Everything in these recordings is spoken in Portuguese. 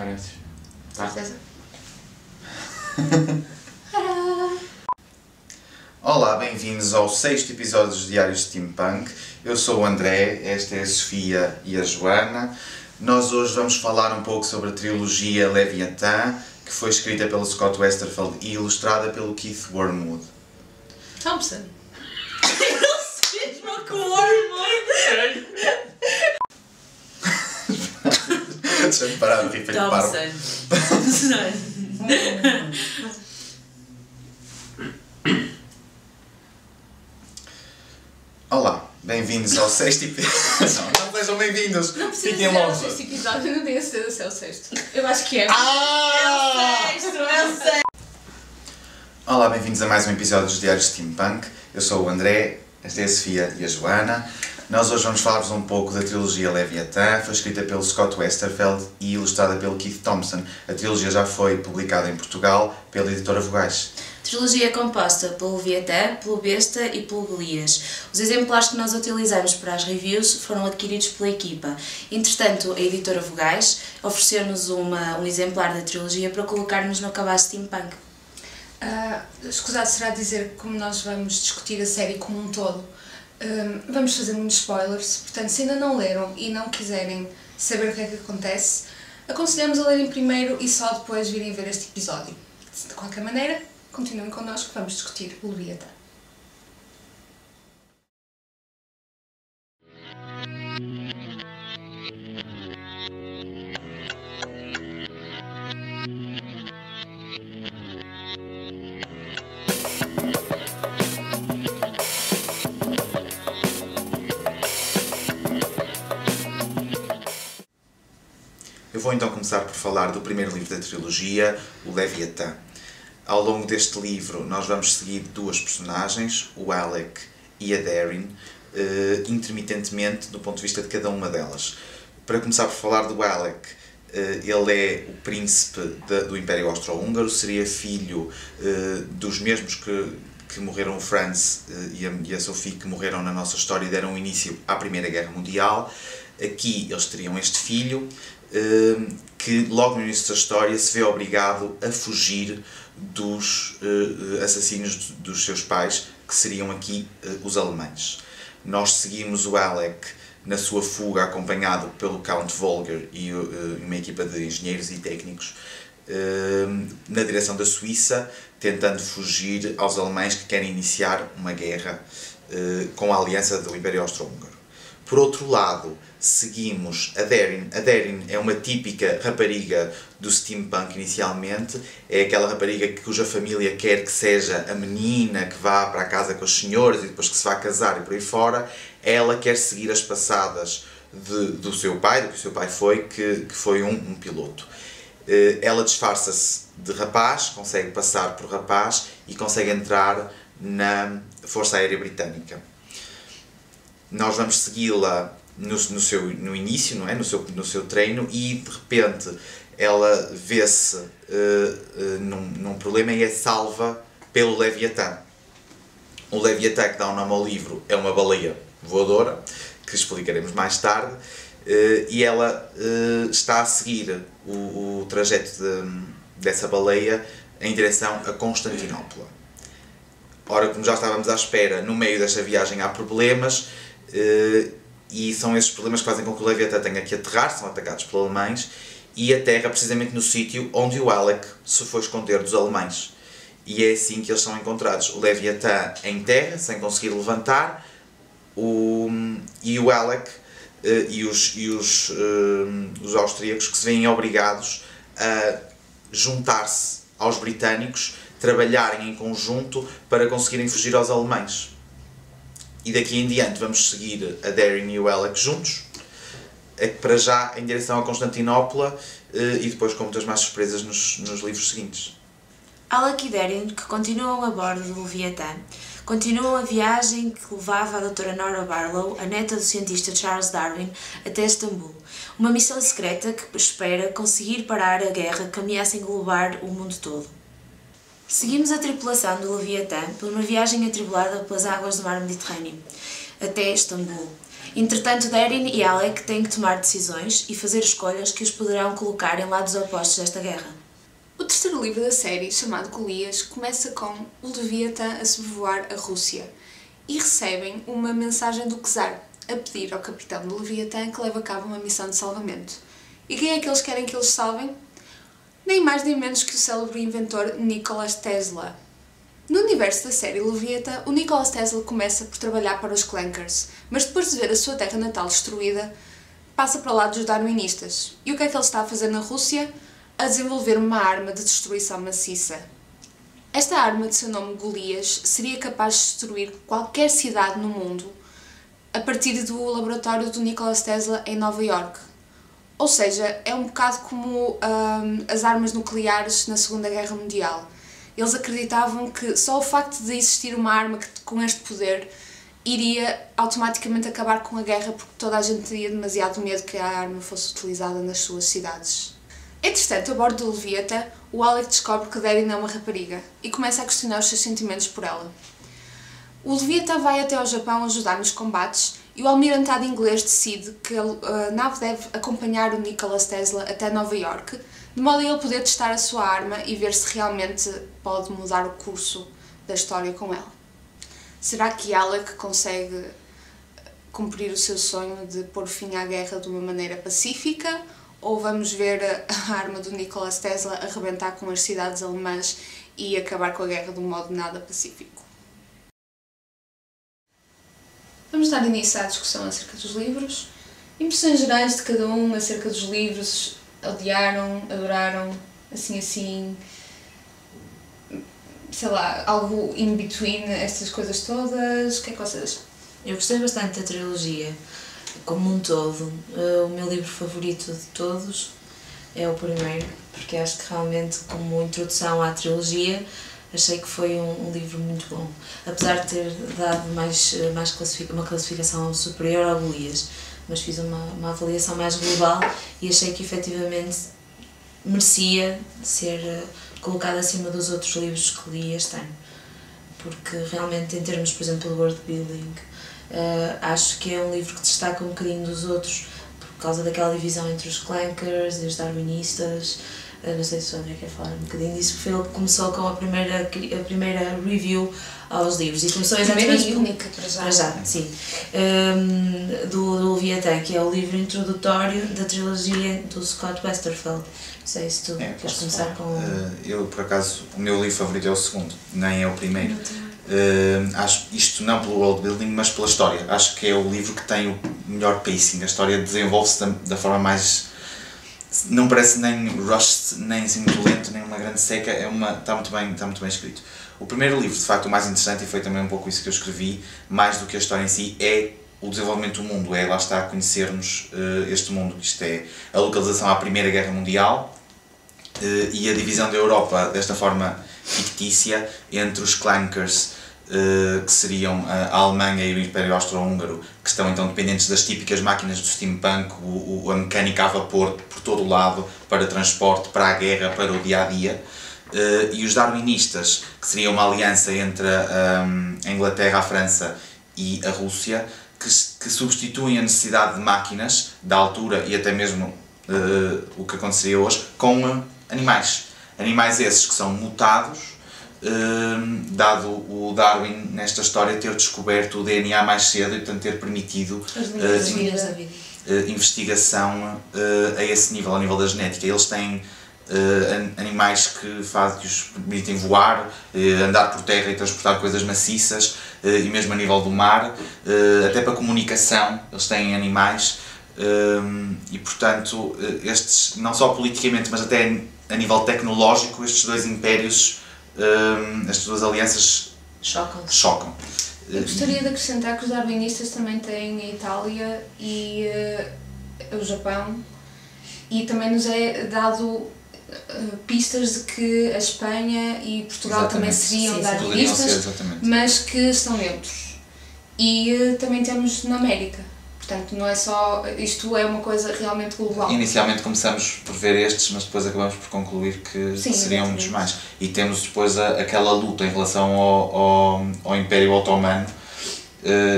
Parece. Tá? Certeza? Olá, bem-vindos ao 6º episódio dos Diários Steampunk. Eu sou o André, esta é a Sofia e a Joana. Nós hoje vamos falar um pouco sobre a trilogia Leviathan, que foi escrita pelo Scott Westerfeld e ilustrada pelo Keith Wormwood. Thompson. Ele se mesmo com o Wormwood. Deixa-me parar de rir, feito parvo. Olá, bem-vindos ao 6º episódio. Não sejam bem-vindos! Não precisa Fiquem dizer o longe! 6º episódio, eu não tenho certeza se é o 6º. Eu acho que é. Ah! É o 6º. Olá, bem-vindos a mais um episódio dos Diários Steampunk. Eu sou o André, esta é a Sofia e a Joana. Nós hoje vamos falar-vos um pouco da trilogia Leviathan. Foi escrita pelo Scott Westerfeld e ilustrada pelo Keith Thompson. A trilogia já foi publicada em Portugal pela editora Vogais. Trilogia composta pelo Leviathan, pelo Besta e pelo Golias. Os exemplares que nós utilizamos para as reviews foram adquiridos pela equipa. Entretanto, a editora Vogais ofereceu-nos um exemplar da trilogia para colocarmos no cabaz Steampunk. Escusado será dizer que, como nós vamos discutir a série como um todo, vamos fazer muitos spoilers, portanto, se ainda não leram e não quiserem saber o que é que acontece, aconselhamos a lerem primeiro e só depois virem ver este episódio. De qualquer maneira, continuem connosco que vamos discutir o Leviathan. Eu vou então começar por falar do primeiro livro da trilogia, o Leviathan. Ao longo deste livro nós vamos seguir duas personagens, o Alec e a Darin, intermitentemente do ponto de vista de cada uma delas. Para começar por falar do Alec, ele é o príncipe do Império Austro-Húngaro, seria filho dos mesmos que morreram, o Franz e a Sophie, que morreram na nossa história e deram início à Primeira Guerra Mundial. Aqui eles teriam este filho, que logo no início da história se vê obrigado a fugir dos assassinos dos seus pais, que seriam aqui os alemães. Nós seguimos o Alec na sua fuga, acompanhado pelo Count Volger e uma equipa de engenheiros e técnicos, na direção da Suíça, tentando fugir aos alemães que querem iniciar uma guerra com a aliança do Império Austro-Húngaro. Por outro lado, seguimos a Darin. A Darin é uma típica rapariga do steampunk inicialmente, é aquela rapariga cuja família quer que seja a menina que vá para a casa com os senhores e depois que se vá casar e por aí fora. Ela quer seguir as passadas do seu pai, do que o seu pai foi, que foi um piloto. Ela disfarça-se de rapaz, consegue passar por rapaz e consegue entrar na Força Aérea Britânica. Nós vamos segui-la no início, não é? no seu treino, e de repente ela vê-se num problema e é salva pelo Leviathan. O Leviathan, que dá o nome ao livro, é uma baleia voadora, que explicaremos mais tarde, e ela está a seguir o trajeto dessa baleia em direção a Constantinopla. Ora, como já estávamos à espera, no meio desta viagem há problemas, e são esses problemas que fazem com que o Leviathan tenha que aterrar, são atacados pelos alemães, e aterra precisamente no sítio onde o Alec se foi esconder dos alemães. E é assim que eles são encontrados. O Leviathan em terra, sem conseguir levantar, e o Alec e os austríacos, que se veem obrigados a juntar-se aos britânicos, trabalharem em conjunto para conseguirem fugir aos alemães. E daqui em diante vamos seguir a Darin e o Alec juntos, para já em direção a Constantinopla, e depois com muitas mais surpresas nos livros seguintes. Alec e Darin, que continuam a bordo do Leviathan, continuam a viagem que levava a doutora Nora Barlow, a neta do cientista Charles Darwin, até Istambul. Uma missão secreta que espera conseguir parar a guerra que ameaça englobar o mundo todo. Seguimos a tripulação do Leviathan por uma viagem atribulada pelas águas do mar Mediterrâneo. até Istambul. Entretanto, Darin e Alec têm que tomar decisões e fazer escolhas que os poderão colocar em lados opostos desta guerra. O terceiro livro da série, chamado Golias, começa com o Leviatã a sobrevoar a Rússia e recebem uma mensagem do czar a pedir ao capitão do Leviatã que leve a cabo uma missão de salvamento. E quem é que eles querem que eles salvem? Nem mais nem menos que o célebre inventor Nikola Tesla. No universo da série Leviatã, o Nikola Tesla começa por trabalhar para os Clankers, mas depois de ver a sua terra natal destruída, passa para o lado dos darwinistas. E o que é que ele está a fazer na Rússia? A desenvolver uma arma de destruição maciça. Esta arma, de seu nome Golias, seria capaz de destruir qualquer cidade no mundo a partir do laboratório do Nikola Tesla em Nova York. Ou seja, é um bocado como as armas nucleares na Segunda Guerra Mundial. Eles acreditavam que só o facto de existir uma arma com este poder iria automaticamente acabar com a guerra, porque toda a gente teria demasiado medo que a arma fosse utilizada nas suas cidades. Entretanto, a bordo do Leviatã, o Alec descobre que Darin é uma rapariga e começa a questionar os seus sentimentos por ela. O Leviatã vai até ao Japão ajudar nos combates e o almirantado inglês decide que a nave deve acompanhar o Nikola Tesla até Nova York, de modo a ele poder testar a sua arma e ver se realmente pode mudar o curso da história com ela. Será que Alec consegue cumprir o seu sonho de pôr fim à guerra de uma maneira pacífica? Ou vamos ver a arma do Nikola Tesla arrebentar com as cidades alemãs e acabar com a guerra de um modo nada pacífico? Vamos dar início à discussão acerca dos livros. Impressões gerais de cada um acerca dos livros. Odiaram, adoraram, assim, sei lá, algo in between estas coisas todas. O que é que vocês acham? Eu gostei bastante da trilogia, como um todo. O meu livro favorito de todos é o primeiro, porque acho que realmente, como introdução à trilogia, achei que foi um livro muito bom. Apesar de ter dado uma classificação superior ao Golias, mas fiz uma avaliação mais global e achei que efetivamente merecia ser colocado acima dos outros livros que li este ano. Porque realmente, em termos, por exemplo, de world building, acho que é um livro que destaca um bocadinho dos outros por causa daquela divisão entre os clankers e os darwinistas. Não sei se o André quer falar um bocadinho disso, porque foi ele que começou com a primeira review aos livros e começou exatamente primeira e única para já, sim, do Leviatã, que é o livro introdutório da trilogia do Scott Westerfeld. Não sei se tu queres começar com... Eu, por acaso, o meu livro favorito é o segundo, nem é o primeiro. Acho isto não pelo world building, mas pela história. Acho que é o livro que tem o melhor pacing. A história desenvolve-se da forma mais... Não parece nem rushed, nem assim muito lento, nem uma grande seca. Está muito bem escrito. O primeiro livro, de facto, o mais interessante, e foi também um pouco isso que eu escrevi, mais do que a história em si, é o desenvolvimento do mundo. Lá está a conhecermos este mundo. Isto é a localização à Primeira Guerra Mundial e a divisão da Europa desta forma fictícia entre os clankers, que seriam a Alemanha e o Império Austro-Húngaro, que estão então dependentes das típicas máquinas do steampunk, a mecânica a vapor por todo o lado, para transporte, para a guerra, para o dia-a-dia. E os darwinistas, que seria uma aliança entre a Inglaterra, a França e a Rússia, que substituem a necessidade de máquinas da altura e até mesmo o que aconteceria hoje, com animais. Animais esses que são mutados, dado o Darwin nesta história ter descoberto o DNA mais cedo e portanto ter permitido investigação a esse nível, ao nível da genética. Eles têm animais que os permitem voar, andar por terra e transportar coisas maciças, e mesmo a nível do mar, até para comunicação eles têm animais, e portanto estes, não só politicamente mas até a nível tecnológico, estes dois impérios, estas duas alianças chocam. Eu gostaria de acrescentar que os darwinistas também têm a Itália e o Japão, e também nos é dado pistas de que a Espanha e Portugal também seriam darwinistas, mas que estão neutros. E também temos na América. Portanto, não é só... Isto é uma coisa realmente global. Inicialmente começamos por ver estes, mas depois acabamos por concluir que seriam muitos mais. E temos depois aquela luta em relação ao Império Otomano,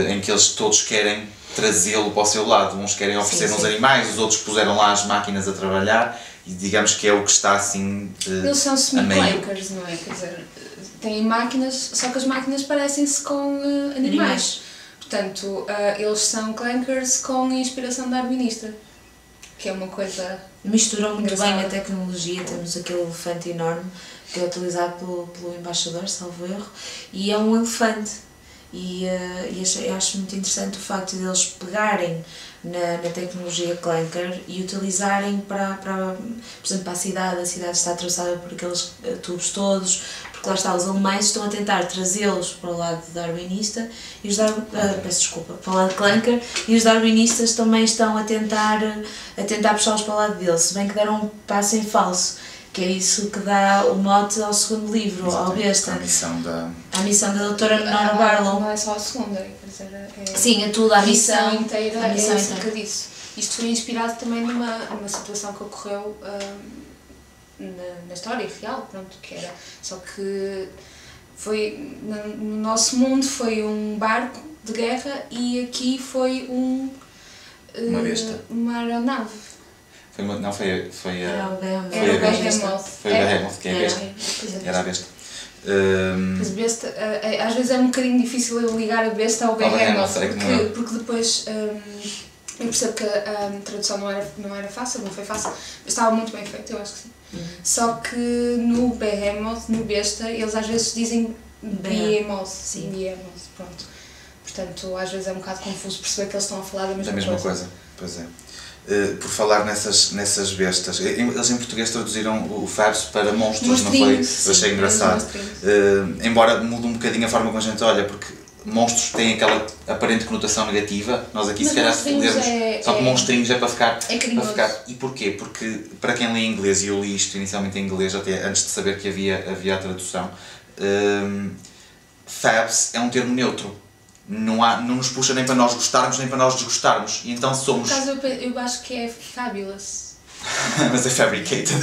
em que eles todos querem trazê-lo para o seu lado. Uns querem oferecer uns animais, os outros puseram lá as máquinas a trabalhar e digamos que é o que está assim Eles são semi-clankers, não é? Quer dizer, têm máquinas, só que as máquinas parecem-se com animais. Portanto, eles são clankers com inspiração darwinista, que é uma coisa misturam muito engraçada. bem a tecnologia. Temos aquele elefante enorme que é utilizado pelo embaixador, salvo erro, e é um elefante. E acho muito interessante o facto de eles pegarem na tecnologia clanker e utilizarem para, por exemplo, para a cidade está atravessada por aqueles tubos todos, porque lá está, os alemães estão a tentar trazê-los para o lado darwinista, e os peço desculpa, para o lado clanker, e os darwinistas também estão a tentar puxá-los para o lado deles, se bem que deram um passo em falso, que é isso que dá o mote ao segundo livro, ao Besta. A missão da doutora Nora Barlow. Não é só a segunda, quer dizer, sim, é tudo, a missão inteira a missão é acerca disso. Isto foi inspirado também numa situação que ocorreu na história real, pronto, que era, só que foi, no nosso mundo foi um barco de guerra e aqui foi uma besta. Uma aeronave. Foi o Behemoth. Era o Foi o Behemoth, que é a besta. Era a besta. Mas besta, às vezes é um bocadinho difícil eu ligar a besta ao Behemoth, porque depois eu percebo que a tradução não era fácil, não foi fácil, mas estava muito bem feito, eu acho que sim. Só que no Behemoth, no besta, eles às vezes dizem Behemoth, Behemoth, pronto. Portanto, às vezes é um bocado confuso perceber que eles estão a falar da mesma coisa. Pois é. Por falar nessas bestas, eles em português traduziram o Fabs para monstros, não foi? Eu achei engraçado. Embora mude um bocadinho a forma como a gente olha, porque monstros têm aquela aparente conotação negativa, nós aqui se calhar lemos, só que monstrinhos é para ficar. E porquê? Porque para quem lê em inglês, e eu li isto inicialmente em inglês, até antes de saber que havia a tradução, Fabs é um termo neutro. Não nos puxa nem para nós gostarmos nem para nós desgostarmos, e então somos... Por acaso eu acho que é fabulous. Mas é fabricated.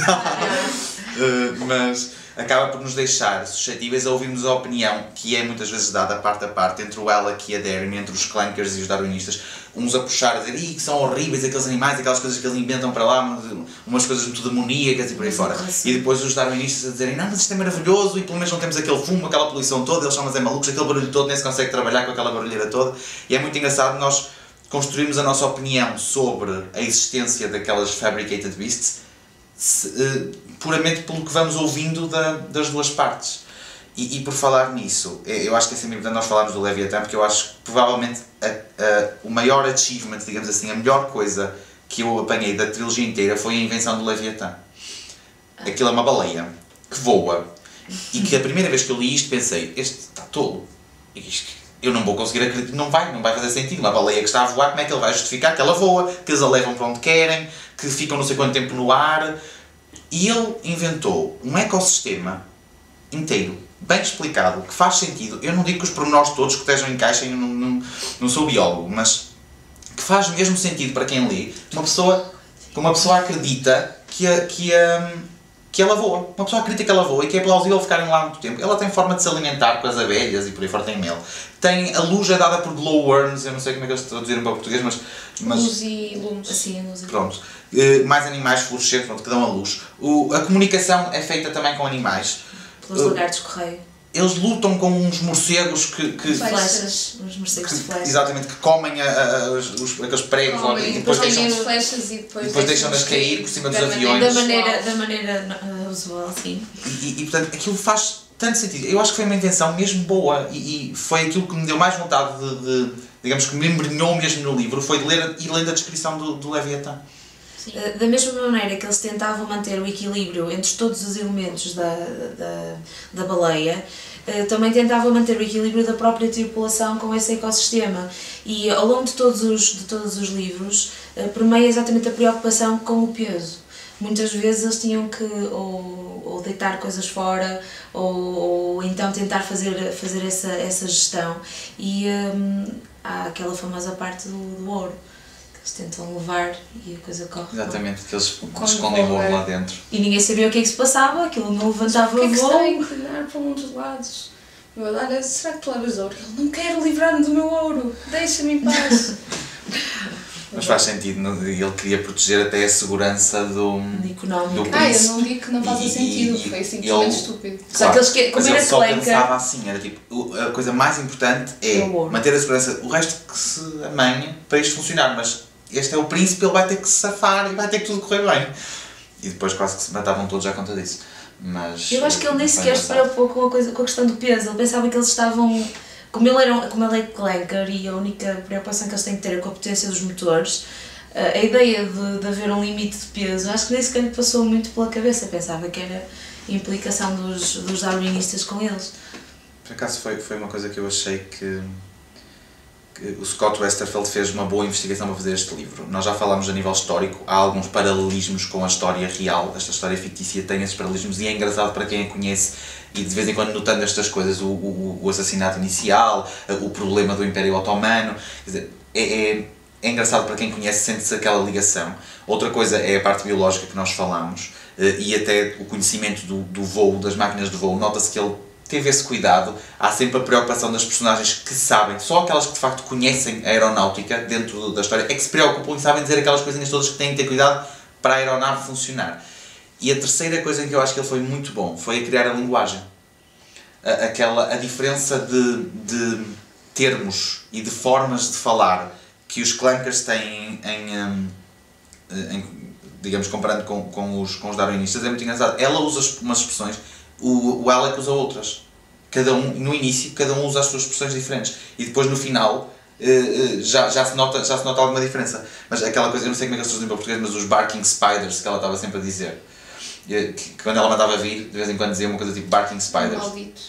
Mas acaba por nos deixar suscetíveis a ouvirmos a opinião que é muitas vezes dada parte a parte entre o Alec e a Daring, entre os clankers e os darwinistas, uns a puxar, a dizer que são horríveis aqueles animais, aquelas coisas que eles inventam para lá, umas coisas muito demoníacas e por aí fora. E depois os darwinistas a dizerem, não, mas isto é maravilhoso e pelo menos não temos aquele fumo, aquela poluição toda, eles são mas é malucos, aquele barulho todo, nem se consegue trabalhar com aquela barulheira toda. E é muito engraçado nós construirmos a nossa opinião sobre a existência daquelas fabricated beasts puramente pelo que vamos ouvindo das duas partes. E por falar nisso, eu acho que é sempre importante nós falarmos do Leviathan, porque eu acho que provavelmente o maior achievement, digamos assim, a melhor coisa que eu apanhei da trilogia inteira foi a invenção do Leviathan. Aquilo é uma baleia que voa, e que a primeira vez que eu li isto pensei, este está tolo, eu não vou conseguir acreditar, não vai fazer sentido, uma baleia que está a voar, como é que ele vai justificar que ela voa, que eles a levam para onde querem, que ficam não sei quanto tempo no ar. E ele inventou um ecossistema inteiro, bem explicado, que faz sentido. Eu não digo que os pormenores todos que estejam em caixa, eu não sou biólogo, mas que faz mesmo sentido para quem lê. Uma pessoa acredita que ela voa. Uma pessoa acredita que ela voa e que é plausível ficarem lá muito tempo. Ela tem forma de se alimentar com as abelhas e por aí fora tem mel. A luz é dada por glowworms, eu não sei como é que eles traduziram para o português, mas luz e lumes. Assim, luz e pronto. Mais animais fluorescentes, que dão a luz. A comunicação é feita também com animais. Pelos lagartos correio. Eles lutam com uns morcegos que flechas, uns morcegos de flechas. Exatamente, que comem aqueles pregos e depois deixam as flechas e depois deixam-nas cair por cima dos aviões. Da maneira usual, sim. E portanto, aquilo faz tanto sentido. Eu acho que foi uma invenção mesmo boa e foi aquilo que me deu mais vontade digamos que me embrenhou mesmo no livro, foi de ler a descrição do Leviathan. Da mesma maneira que eles tentavam manter o equilíbrio entre todos os elementos da baleia, também tentavam manter o equilíbrio da própria tripulação com esse ecossistema. E ao longo de todos os livros, permeia exatamente a preocupação com o peso. Muitas vezes eles tinham que ou deitar coisas fora ou então tentar fazer essa gestão. E há aquela famosa parte do ouro. Eles tentam levar e a coisa corre. Exatamente, que eles escondem o ouro lá dentro. E ninguém sabia o que é que se passava, aquilo não levantava voo. O que é que está a inclinar para um dos lados? Eu, olha, será que tu levas ouro? Ele, não quero livrar-me do meu ouro, deixa-me em paz. Mas faz sentido, ele queria proteger até a segurança do económico. príncipe. Eu não digo que não faça sentido, foi simplesmente estúpido. Só que eles, como mas era ele só clanker, pensava assim, era tipo, a coisa mais importante é manter a segurança, o resto que se amanha para isto funcionar, mas este é o príncipe, ele vai ter que se safar e vai ter que tudo correr bem. E depois quase que se matavam todos à conta disso. Mas eu acho que ele nem sequer se preocupou com a questão do peso, ele pensava que eles estavam... Como ele é clanker e a única preocupação que eles têm que ter é com a potência dos motores, a ideia de haver um limite de peso, acho que nem sequer lhe passou muito pela cabeça, pensava que era a implicação dos darwinistas com eles. por acaso foi uma coisa que eu achei que o Scott Westerfeld fez uma boa investigação para fazer este livro. Nós já falámos a nível histórico, há alguns paralelismos com a história real, esta história fictícia tem esses paralelismos e é engraçado para quem a conhece e de vez em quando notando estas coisas, o assassinato inicial, o problema do Império Otomano, quer dizer, é engraçado para quem conhece, sente-se aquela ligação. Outra coisa é a parte biológica que nós falámos e até o conhecimento do voo, das máquinas de voo, nota-se que ele teve esse cuidado, há sempre a preocupação das personagens que sabem, só aquelas que de facto conhecem a aeronáutica dentro da história, é que se preocupam e sabem dizer aquelas coisinhas todas que têm que ter cuidado para a aeronave funcionar. E a terceira coisa em que eu acho que ele foi muito bom foi a criar a linguagem. A diferença de termos e de formas de falar que os clankers têm digamos, comparando com os darwinistas, é muito engraçado. Ela usa umas expressões, o Alec usa outras. Cada um, no início, cada um usa as suas expressões diferentes. E depois, no final, já se nota alguma diferença. Mas aquela coisa, eu não sei como é que eles traduzem para português, mas os barking spiders, que ela estava sempre a dizer. Que quando ela mandava vir, de vez em quando dizia uma coisa tipo barking spiders. Maldito.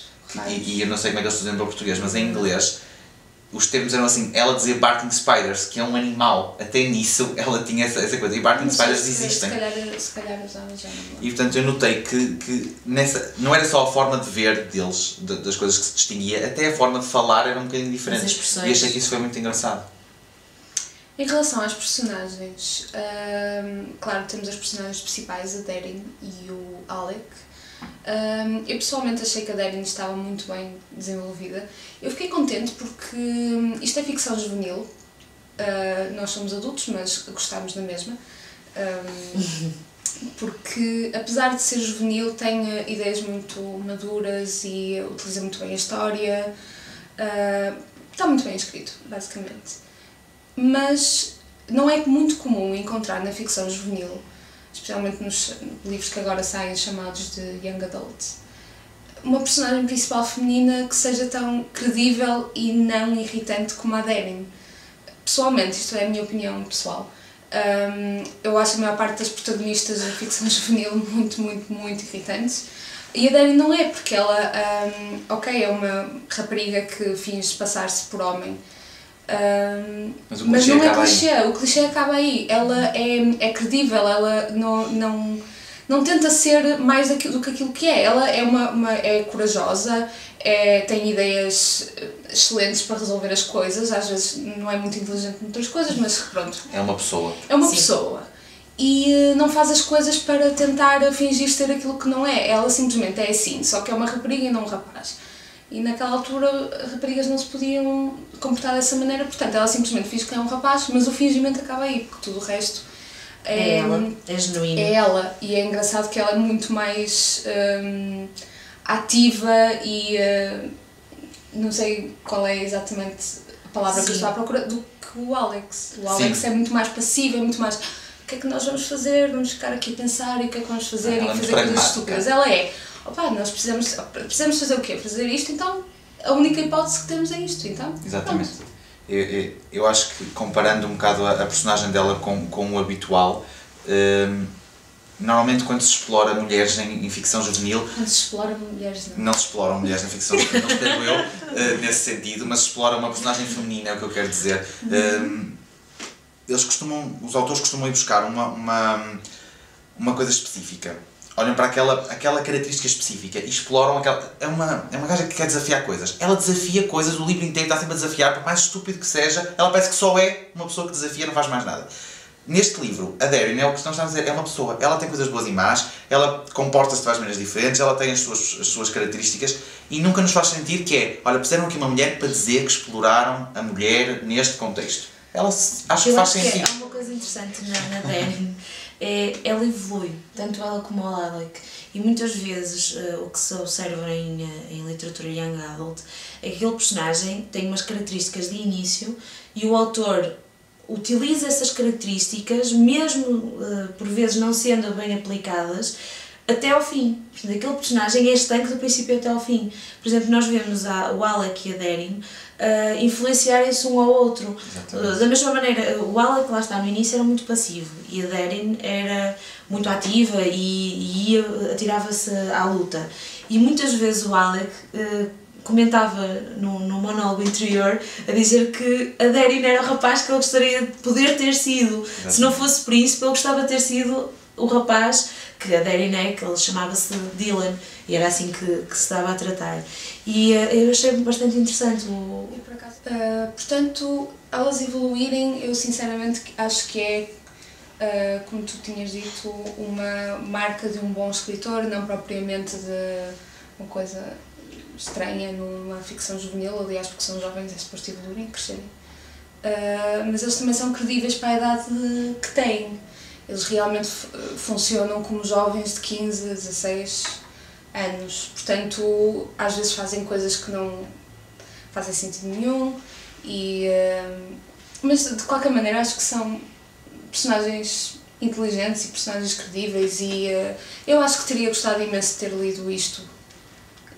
E eu não sei como é que eles traduzem para português, mas em inglês os termos eram assim, ela dizia barking spiders, que é um animal, até nisso ela tinha essa coisa, e barking spiders existem. Se calhar usava já. E portanto eu notei que nessa, não era só a forma de ver deles, das coisas que se distinguia, até a forma de falar era um bocadinho diferente. E achei que isso foi muito engraçado. Em relação às personagens, claro, temos as personagens principais, a Darin e o Alec. Eu pessoalmente achei que a Darin estava muito bem desenvolvida. Eu fiquei contente porque isto é ficção juvenil, nós somos adultos, mas gostámos da mesma. Porque, apesar de ser juvenil, tem ideias muito maduras e utiliza muito bem a história. Está muito bem escrito, basicamente. Mas não é muito comum encontrar na ficção juvenil, especialmente nos livros que agora saem chamados de Young Adult, uma personagem principal feminina que seja tão credível e não irritante como a Darin. Pessoalmente, isto é a minha opinião pessoal, eu acho a maior parte das protagonistas da ficção juvenil muito irritantes. E a Darin não é, porque ela, é uma rapariga que finge passar-se por homem, mas não é clichê, o clichê acaba aí. Ela é credível, ela não tenta ser mais do que aquilo que é. Ela é corajosa, tem ideias excelentes para resolver as coisas, às vezes não é muito inteligente em outras coisas, mas pronto. É uma pessoa. É uma pessoa. E não faz as coisas para tentar fingir ser aquilo que não é. Ela simplesmente é assim, só que é uma rapariga e não um rapaz. E naquela altura raparigas não se podiam comportar dessa maneira, portanto ela simplesmente finge que é um rapaz, mas o fingimento acaba aí, porque tudo o resto é ela, é genuíno. É ela, e é engraçado que ela é muito mais ativa e não sei qual é exatamente a palavra que eu estou à procura, do que o Alex. O Alex é muito mais passivo, é muito mais o que é que nós vamos fazer, vamos ficar aqui a pensar e o que é que vamos fazer e fazer coisas estúpidas. Ela é, nós precisamos fazer o quê? Fazer isto, então a única hipótese que temos é isto, então. Exatamente. Eu acho que comparando um bocado a personagem dela com o habitual, normalmente quando se explora mulheres em ficção juvenil... Quando se explora mulheres não se exploram mulheres na ficção juvenil, não espero eu, nesse sentido, mas se explora uma personagem feminina, é o que eu quero dizer. Os autores costumam ir buscar uma coisa específica. Olham para aquela característica específica e exploram aquela... É uma gaja que quer desafiar coisas. Ela desafia coisas, o livro inteiro está sempre a desafiar, por mais estúpido que seja, ela parece que só é uma pessoa que desafia, não faz mais nada. Neste livro, a Darin é o que nós estamos a dizer, é uma pessoa, ela tem coisas boas e más, ela comporta-se de várias maneiras diferentes, ela tem as suas características e nunca nos faz sentir que é, olha, puseram aqui uma mulher para dizer que exploraram a mulher neste contexto. Ela acho que faz sentido. Há uma coisa interessante na Darin, ela evolui, tanto ela como o Alec. E muitas vezes o que se observa em literatura young adult é que aquele personagem tem umas características de início e o autor utiliza essas características, mesmo por vezes não sendo bem aplicadas, até ao fim. Portanto, aquele personagem é estanque do princípio até ao fim. Por exemplo, nós vemos o Alec e a Darin influenciarem-se um ao outro. Exatamente. Da mesma maneira, o Alec, lá está, no início era muito passivo e a Darin era muito ativa e atirava-se à luta. E muitas vezes o Alec comentava no monólogo interior a dizer que a Darin era o rapaz que ele gostaria de poder ter sido. Exatamente. Se não fosse príncipe, ele gostava de ter sido o rapaz que a Darin é, que ele chamava-se Dylan e era assim que se estava a tratar. E eu achei bastante interessante Por acaso. Portanto, elas evoluírem, eu sinceramente acho que é, como tu tinhas dito, uma marca de um bom escritor, não propriamente de uma coisa estranha numa ficção juvenil, aliás, porque são jovens, é suposto evoluírem, crescerem. Mas eles também são credíveis para a idade que têm. Eles realmente funcionam como jovens de 15, 16 anos. Portanto, às vezes fazem coisas que não fazem sentido nenhum. Mas, de qualquer maneira, acho que são personagens inteligentes e personagens credíveis. E eu acho que teria gostado imenso de ter lido isto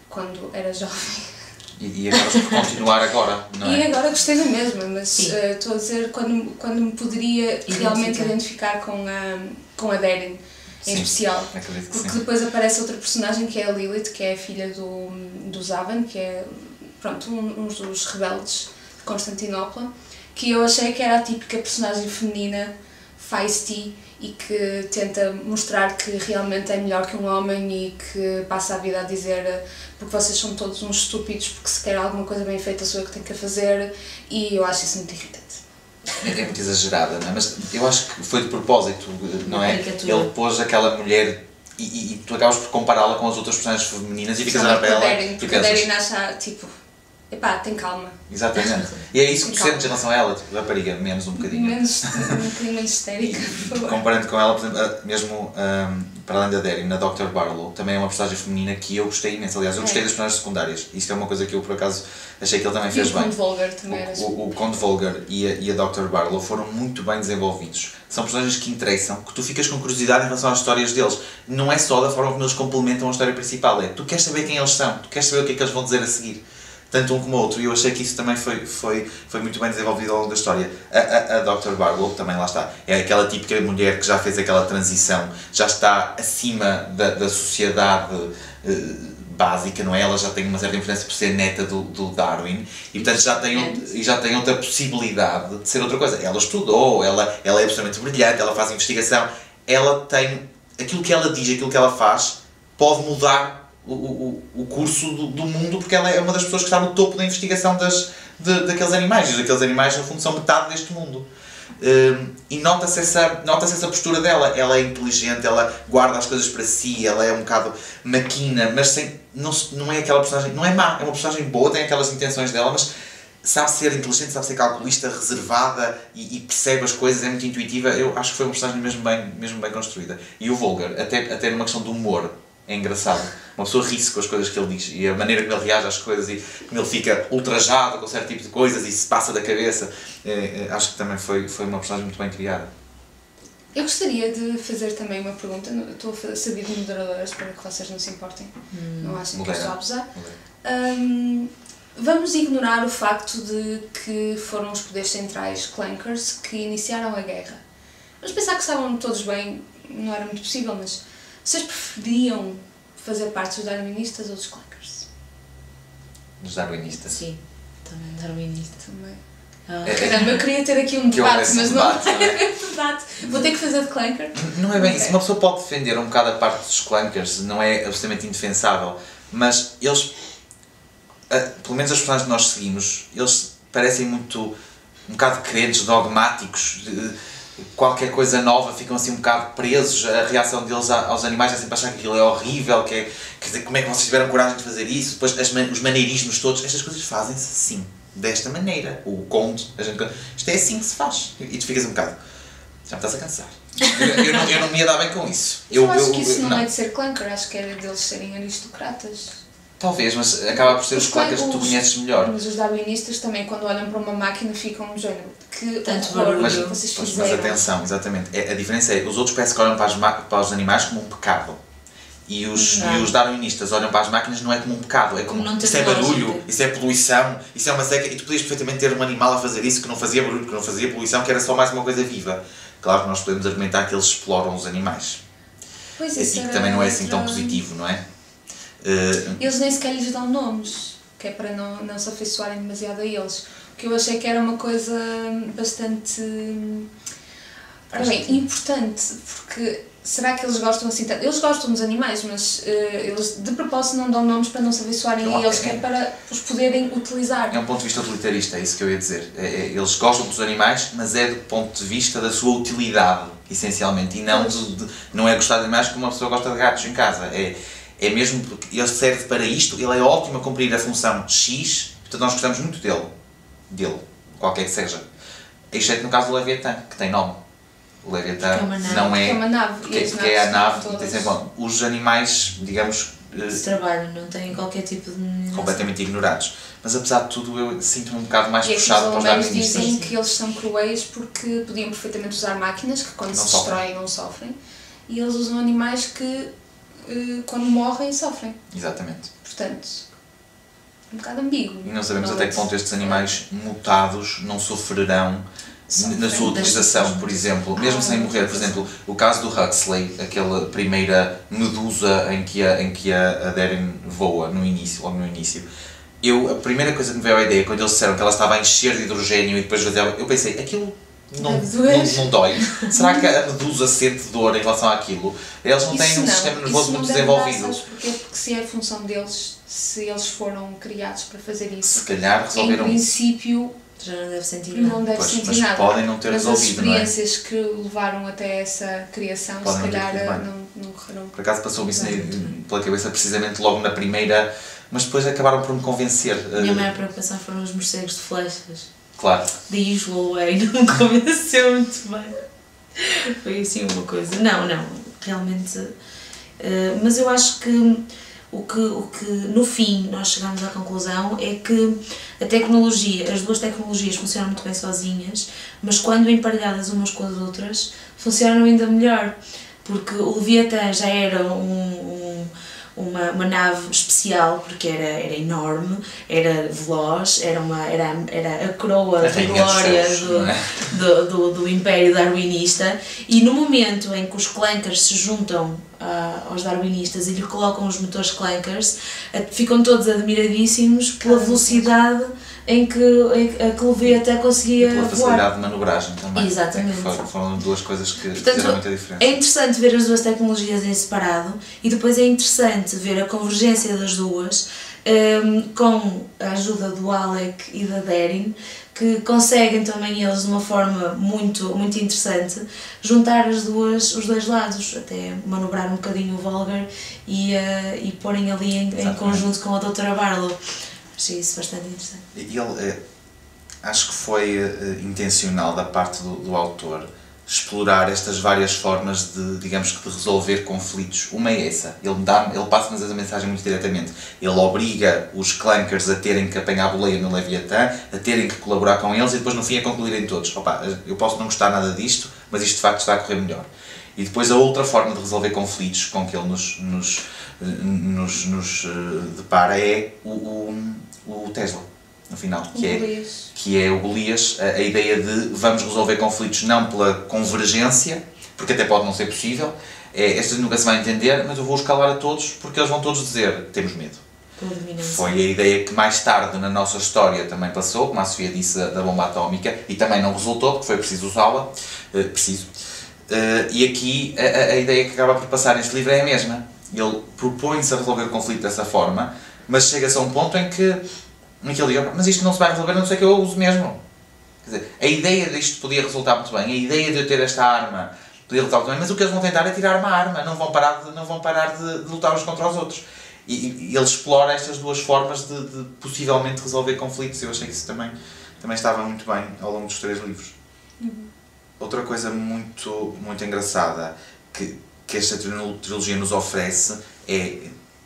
quando era jovem. E acabas por continuar agora, não é? E agora gostei da mesma, mas estou a dizer quando me poderia realmente identificar com a Darin, em especial. Acredito que Porque sim. depois aparece outra personagem que é a Lilith, que é a filha do Zavan, que é pronto, um dos rebeldes de Constantinopla, que eu achei que era a típica personagem feminina, feisty, e que tenta mostrar que realmente é melhor que um homem e que passa a vida a dizer porque vocês são todos uns estúpidos, porque se quer alguma coisa bem feita sou eu que tenho que a fazer, e eu acho isso muito irritante. É muito exagerada, não é? Mas eu acho que foi de propósito, não é? Caricatura. Ele pôs aquela mulher e tu acabas por compará-la com as outras personagens femininas e ficas a olhar para ela e Porque a pensas... Darin acha, tipo, epá, tem calma. Exatamente. E é isso que tu sentes em relação a ela, tipo, rapariga, menos um bocadinho. Um bocadinho menos histérica, por favor. Comparando com ela, por exemplo, mesmo para além da Darin, na Dr. Barlow, também é uma personagem feminina que eu gostei imenso. Aliás, eu gostei das personagens secundárias. Isto é uma coisa que eu, por acaso, achei que ele também fez E o bem. Conde Volgar também era O Conde Volgar e a Dr. Barlow foram muito bem desenvolvidos. São personagens que interessam, que tu ficas com curiosidade em relação às histórias deles. Não é só da forma como eles complementam a história principal, é tu queres saber quem eles são, tu queres saber o que é que eles vão dizer a seguir. Tanto um como o outro, e eu achei que isso também foi muito bem desenvolvido ao longo da história. A Dr. Barlow também lá está, é aquela típica mulher que já fez aquela transição, já está acima da sociedade básica, não é? Ela já tem uma certa influência por ser neta do Darwin e portanto já tem outra possibilidade de ser outra coisa. Ela estudou, ela é absolutamente brilhante, ela faz investigação, ela tem aquilo que ela diz, aquilo que ela faz, pode mudar o curso do mundo, porque ela é uma das pessoas que está no topo da investigação daqueles animais, e aqueles animais no fundo são metade deste mundo. E nota-se essa postura dela, ela é inteligente, ela guarda as coisas para si, ela é um bocado maquina, mas não é aquela personagem, não é má, é uma personagem boa, tem aquelas intenções dela, mas sabe ser inteligente, sabe ser calculista, reservada e percebe as coisas, é muito intuitiva. Eu acho que foi uma personagem mesmo bem construída. E o Volgar, até numa questão de humor, é engraçado. Uma pessoa ri-se com as coisas que ele diz e a maneira como ele reage às coisas e como ele fica ultrajado com certo tipo de coisas e se passa da cabeça. Acho que também foi uma personagem muito bem criada. Eu gostaria de fazer também uma pergunta, estou a servir de moderadora, espero que vocês não se importem, não achem que eu estou a abusar. Vamos ignorar o facto de que foram os poderes centrais clankers que iniciaram a guerra. Vamos pensar que estavam todos bem, não era muito possível, mas vocês preferiam fazer parte dos darwinistas ou dos clankers? Dos darwinistas? Sim, também darwinista. Também. Caramba, Eu queria ter aqui um debate, mas não debate, não é? é debate. Vou ter que fazer de clanker. Não é bem isso. Uma pessoa pode defender um bocado a parte dos clankers, não é absolutamente indefensável, mas eles, pelo menos as personagens que nós seguimos, eles parecem muito, um bocado crentes, dogmáticos, qualquer coisa nova ficam assim um bocado presos, a reação deles aos animais é sempre achar que aquilo é horrível, quer dizer, como é que vocês tiveram coragem de fazer isso, depois os maneirismos todos, estas coisas fazem-se assim, desta maneira, o conto, isto é assim que se faz, e tu ficas um bocado, já me estás a cansar. Eu não me ia dar bem com isso. Eu acho que isso não é de ser clunker, acho que era deles serem aristocratas. Talvez, mas acaba por ser os clunkers que tu conheces melhor. Mas os darwinistas também, quando olham para uma máquina, ficam no género. Que tanto barulho vocês fizeram. Mas atenção, exatamente. A diferença é, os outros parece que olham para os animais como um pecado. E os darwinistas olham para as máquinas não é como um pecado, é como isso é barulho, isso é poluição, isso é uma seca. E tu podias perfeitamente ter um animal a fazer isso que não fazia barulho, que não fazia poluição, que era só mais uma coisa viva. Claro que nós podemos argumentar que eles exploram os animais. Pois e que também não é assim tão positivo, não é? Eles nem sequer lhes dão nomes, que é para não se afeiçoarem demasiado a eles. O que eu achei que era uma coisa bastante importante, porque será que eles gostam assim tanto? Eles gostam dos animais, mas eles de propósito não dão nomes para não se afeiçoarem a eles, que é para os poderem utilizar. É um ponto de vista utilitarista, é isso que eu ia dizer. Eles gostam dos animais, mas é do ponto de vista da sua utilidade, essencialmente, e não, não é gostar de animais como uma pessoa gosta de gatos em casa. É mesmo porque ele serve para isto, ele é ótimo a cumprir a função X, portanto nós gostamos muito dele, qualquer que seja. Exceto no caso do Leviatã, que tem nome. O Leviatã não é... É uma nave. Porque é a nave, os animais, digamos... Esse trabalho não têm qualquer tipo de... completamente ignorados. Mas apesar de tudo eu sinto-me um bocado mais puxado para os darwinistas. Dizem que eles são cruéis porque podiam perfeitamente usar máquinas que quando se destroem não sofrem. E eles usam animais que quando morrem sofrem. Exatamente. Portanto, um bocado ambíguo. E não sabemos até que ponto estes animais mutados não sofrerão na sua utilização, por exemplo, mesmo sem morrer. Por exemplo, o caso do Huxley, aquela primeira medusa em que a Darin voa no início, logo no início. A primeira coisa que me veio à ideia, quando eles disseram que ela estava a encher de hidrogênio e depois esvaziava, eu pensei, aquilo não dói. Será que a medusa sente dor em relação àquilo? Eles não têm um sistema nervoso muito desenvolvido. Sabes porquê? Porque se é a função deles, se eles foram criados para fazer isso, se calhar resolveram. Em princípio, já não deve sentir nada. Não deve sentir mas nada. Podem não ter resolvido, não é? As experiências que levaram até essa criação, podem se calhar não correram. Por acaso passou-me isso pela cabeça precisamente logo na primeira, mas depois acabaram por me convencer. A minha maior preocupação foram os morcegos de flechas. Claro. The usual way, não me convenceu muito bem. Foi assim uma coisa. Não, realmente. Mas eu acho que o que no fim nós chegamos à conclusão é que a tecnologia, as duas tecnologias funcionam muito bem sozinhas, mas quando emparelhadas umas com as outras, funcionam ainda melhor. Porque o Leviatã já era uma nave especial, porque era enorme, era veloz, era a coroa de glória do Império Darwinista, e no momento em que os clunkers se juntam aos darwinistas e lhe colocam os motores clunkers, ficam todos admiradíssimos pela velocidade em que o Leviatã conseguia voar. E pela facilidade de manobragem também. Exatamente. Foram duas coisas que Portanto, fizeram muita diferença. É interessante ver as duas tecnologias em separado e depois é interessante ver a convergência das duas com a ajuda do Alec e da Darin, que conseguem também eles de uma forma muito, muito interessante juntar os dois lados, até manobrar um bocadinho o Volgar e porem ali em conjunto com a Doutora Barlow. Achei isso bastante interessante. Ele, acho que foi intencional da parte do autor explorar estas várias formas de resolver conflitos. Uma é essa, ele passa-nos essa mensagem muito diretamente. Ele obriga os clunkers a terem que apanhar a boleia no Leviatã, a terem que colaborar com eles e depois no fim a concluírem todos. Opa, eu posso não gostar nada disto, mas isto de facto está a correr melhor. E depois a outra forma de resolver conflitos com que ele nos depara é o Tesla, no final, que é o Golias, a ideia de vamos resolver conflitos não pela convergência, porque até pode não ser possível, esta nunca se vai entender, mas eu vou escalar a todos porque eles vão todos dizer temos medo. Foi a ideia que mais tarde na nossa história também passou, como a Sofia disse, da bomba atómica, e também não resultou, porque foi preciso usá-la, e aqui a ideia que acaba por passar neste livro é a mesma. Ele propõe-se a resolver o conflito dessa forma, mas chega-se a um ponto em que ele diz, mas isto não se vai resolver, a não ser que eu use mesmo. Quer dizer, a ideia disto podia resultar muito bem, a ideia de eu ter esta arma podia resultar muito bem, mas o que eles vão tentar é tirar-me a arma, não vão parar de lutar uns contra os outros. E ele explora estas duas formas de possivelmente resolver conflitos. Eu achei que isso também estava muito bem ao longo dos 3 livros. Outra coisa muito engraçada que esta trilogia nos oferece é,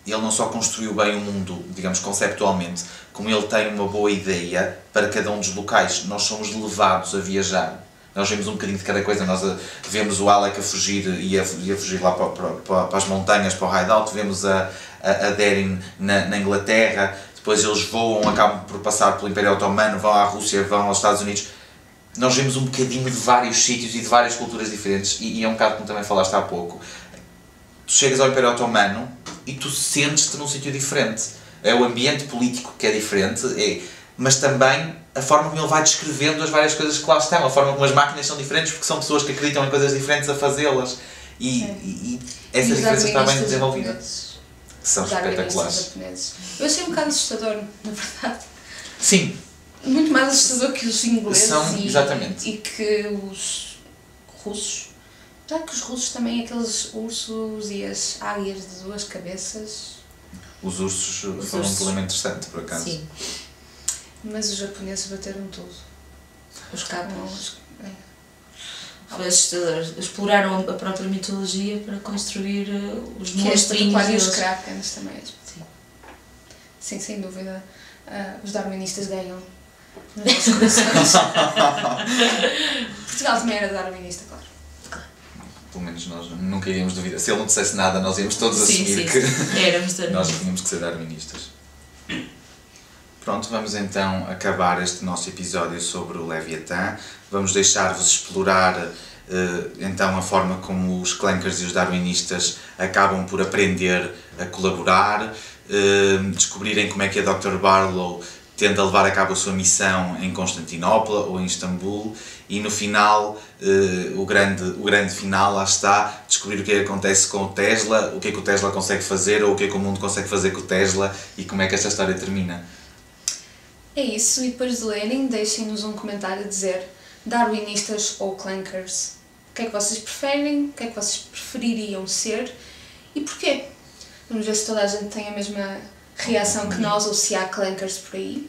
ele não só construiu bem o mundo, digamos, conceptualmente, como ele tem uma boa ideia para cada um dos locais. Nós somos levados a viajar. Nós vemos um bocadinho de cada coisa. Nós vemos o Alec a fugir e a fugir lá para as montanhas, para o hideout. Vemos a Darin na Inglaterra. Depois eles voam, acabam por passar pelo Império Otomano, vão à Rússia, vão aos Estados Unidos. Nós vemos um bocadinho de vários sítios e de várias culturas diferentes. E é um bocado como também falaste há pouco. Tu chegas ao Império Otomano e tu sentes-te num sítio diferente. É o ambiente político que é diferente, mas também a forma como ele vai descrevendo as várias coisas que lá estão, a forma como as máquinas são diferentes, porque são pessoas que acreditam em coisas diferentes a fazê-las. E essa diferença está bem desenvolvida. São espetaculares. Eu achei um bocado assustador, na verdade. Sim. Muito mais assustador que os ingleses exatamente. E que os russos. Já que os russos também, aqueles ursos e as águias de 2 cabeças. Os ursos foram um problema interessante, por acaso. Sim. Mas os japoneses bateram tudo. Os cabos. Foi assustador. Exploraram a própria mitologia para construir os monstrinhos. monstrinhos. E os krakens também. Sim. Sim, sem dúvida. Os darwinistas ganham nos nossos corações. Portugal também era darwinista, claro. Pelo menos nós nunca iríamos duvidar. Se ele não dissesse nada, nós íamos todos assumir que nós tínhamos que ser darwinistas. Pronto, vamos então acabar este nosso episódio sobre o Leviatã. Vamos deixar-vos explorar então a forma como os clankers e os darwinistas acabam por aprender a colaborar, descobrirem como é que a Dr. Barlow tenta levar a cabo a sua missão em Constantinopla ou em Istambul e no final, o grande final, lá está, descobrir o que acontece com o Tesla, o que é que o Tesla consegue fazer ou o que é que o mundo consegue fazer com o Tesla e como é que esta história termina. É isso, e depois de lerem, deixem-nos um comentário a dizer darwinistas ou clankers. O que é que vocês preferem, o que é que vocês prefeririam ser e porquê? Vamos ver se toda a gente tem a mesma reação que nós ou se há clankers por aí.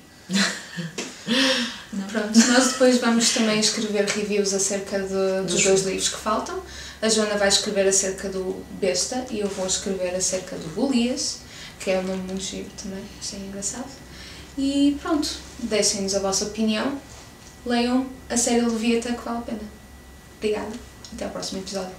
Pronto, nós depois vamos também escrever reviews acerca dos 2 livros que faltam. A Joana vai escrever acerca do Besta e eu vou escrever acerca do Golias, que é um nome muito giro também, achei engraçado. E pronto, deixem-nos a vossa opinião, leiam a série Leviatã que vale a pena. Obrigada, até ao próximo episódio.